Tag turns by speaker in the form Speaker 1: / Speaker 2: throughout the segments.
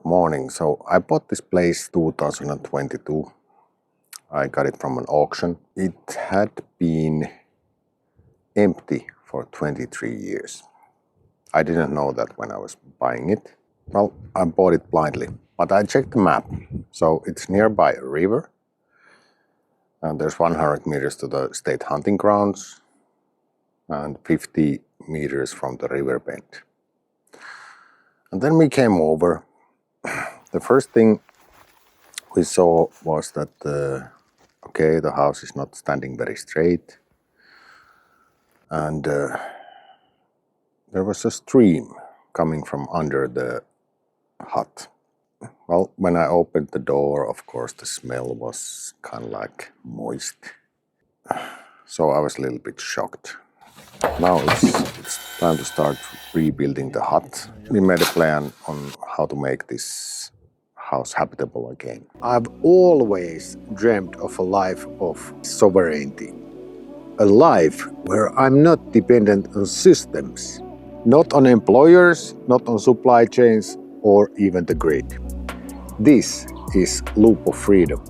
Speaker 1: morning. So I bought this place 2022. I got it from an auction. It had been empty for 23 years. I didn't know that when I was buying it. Well, I bought it blindly, but I checked the map. So it's nearby a river, and there's 100 meters to the state hunting grounds and 50 meters from the river bend. And then we came over. The first thing we saw was that the house is not standing very straight, and there was a stream coming from under the hut. Well, when I opened the door, of course, the smell was kind of like moist. So I was a little bit shocked. Now it's time to start rebuilding the hut. We made a plan on how to make this house habitable again.
Speaker 2: I've always dreamt of a life of sovereignty. A life where I'm not dependent on systems, not on employers, not on supply chains, or even the grid. This is loop of freedom.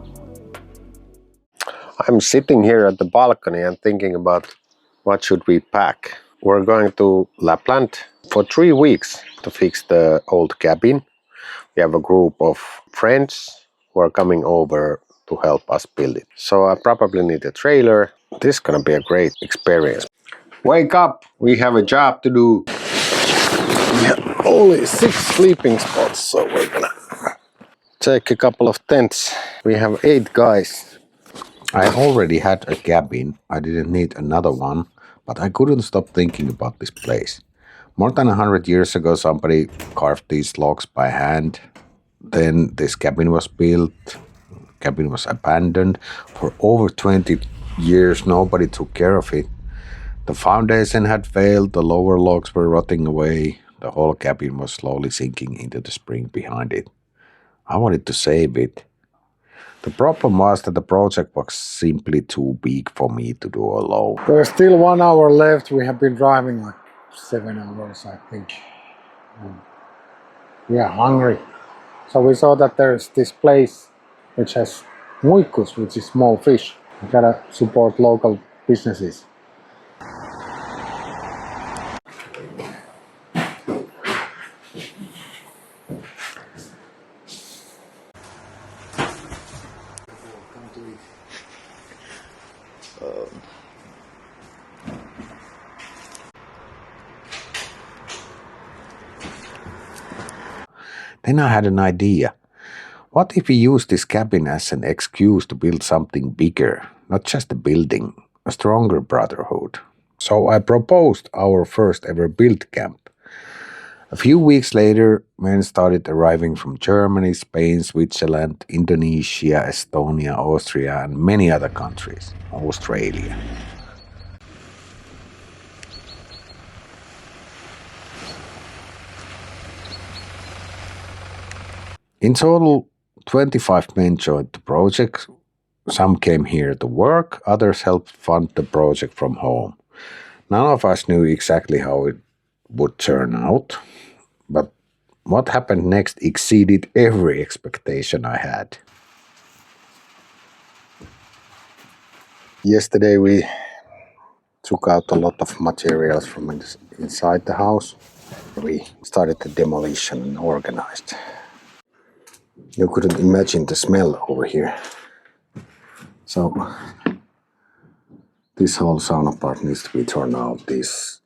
Speaker 1: I'm sitting here at the balcony and thinking about what should we pack. We're going to Lapland for 3 weeks to fix the old cabin. We have a group of friends who are coming over to help us build it. So I probably need a trailer. This is gonna be a great experience. Wake up! We have a job to do. We have only 6 sleeping spots, so we're gonna take a couple of tents. We have 8 guys.
Speaker 3: I already had a cabin, I didn't need another one, but I couldn't stop thinking about this place. More than 100 years ago somebody carved these logs by hand. Then this cabin was built, cabin was abandoned. For over 20 years nobody took care of it. The foundation had failed, the lower logs were rotting away, the whole cabin was slowly sinking into the spring behind it. I wanted to save it. The problem was that the project was simply too big for me to do alone.
Speaker 2: There's still 1 hour left. We have been driving like 7 hours, I think. We are hungry. So we saw that there's this place which has muikus, which is small fish. We gotta support local businesses.
Speaker 3: Then I had an idea. What if we use this cabin as an excuse to build something bigger, not just a building, a stronger brotherhood? So I proposed our first ever build camp. A few weeks later, men started arriving from Germany, Spain, Switzerland, Indonesia, Estonia, Austria, and many other countries, Australia. In total, 25 men joined the project. Some came here to work, others helped fund the project from home. None of us knew exactly how it would turn out, but what happened next exceeded every expectation I had.
Speaker 1: Yesterday we took out a lot of materials from inside the house. We started the demolition and organized. You couldn't imagine the smell over here. So this whole sauna part needs to be torn out. These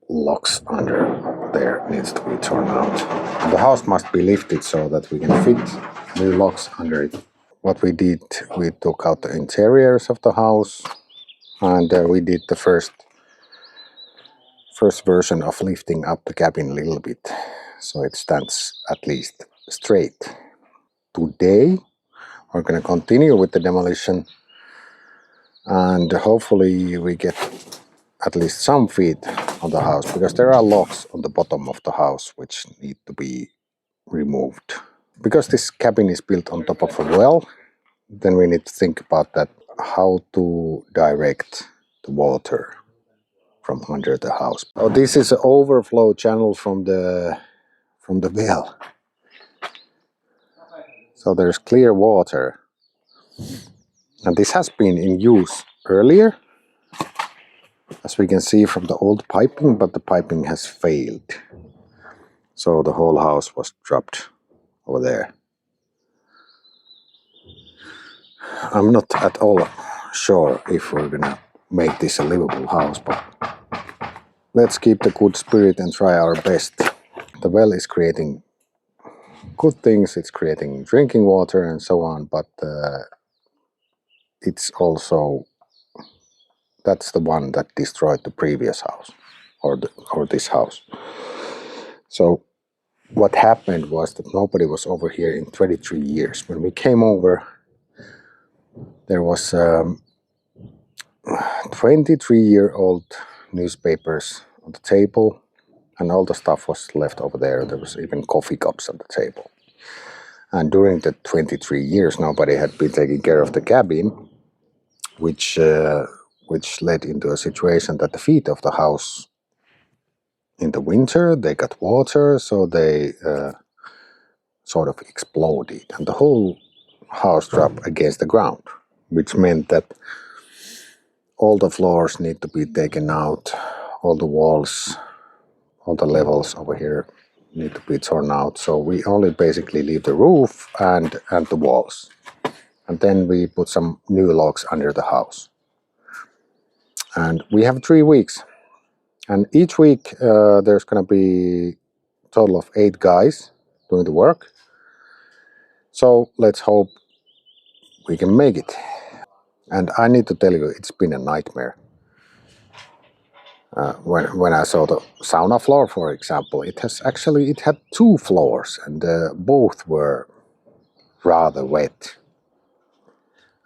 Speaker 1: locks under there needs to be torn out. And the house must be lifted so that we can fit new locks under it. What we did, we took out the interiors of the house, and we did the first version of lifting up the cabin a little bit so it stands at least straight. Today we're going to continue with the demolition, and hopefully we get at least some feet on the house, because there are locks on the bottom of the house which need to be removed. Because this cabin is built on top of a well, then we need to think about that, how to direct the water from under the house. Oh, this is an overflow channel from the well.
Speaker 2: So there's clear water. And this has been in use earlier, as we can see from the old piping, but the piping has failed. So the whole house was dropped over there. I'm not at all sure if we're gonna make this a livable house, but let's keep the good spirit and try our best. The well is creating good things, it's creating drinking water and so on, but it's also, that's the one that destroyed the previous house, or this house. So what happened was that nobody was over here in 23 years. When we came over, there was 23-year-old newspapers on the table, and all the stuff was left over there. There was even coffee cups on the table. And during the 23 years, nobody had been taking care of the cabin, which led into a situation that the feet of the house, in the winter, they got water, so they sort of exploded, and the whole house dropped against the ground, which meant that all the floors need to be taken out, all the walls, all the levels over here need to be torn out. So we only basically leave the roof and the walls, and then we put some new logs under the house. And we have 3 weeks, and each week there's going to be a total of 8 guys doing the work. So let's hope we can make it. And I need to tell you, it's been a nightmare. When I saw the sauna floor, for example, it had 2 floors, and both were rather wet.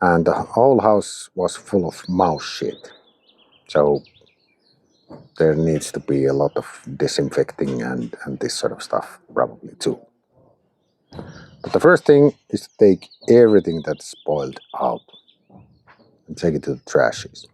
Speaker 2: And the whole house was full of mouse shit. So there needs to be a lot of disinfecting and this sort of stuff probably too. But the first thing is to take everything that's spoiled out and take it to the trashes.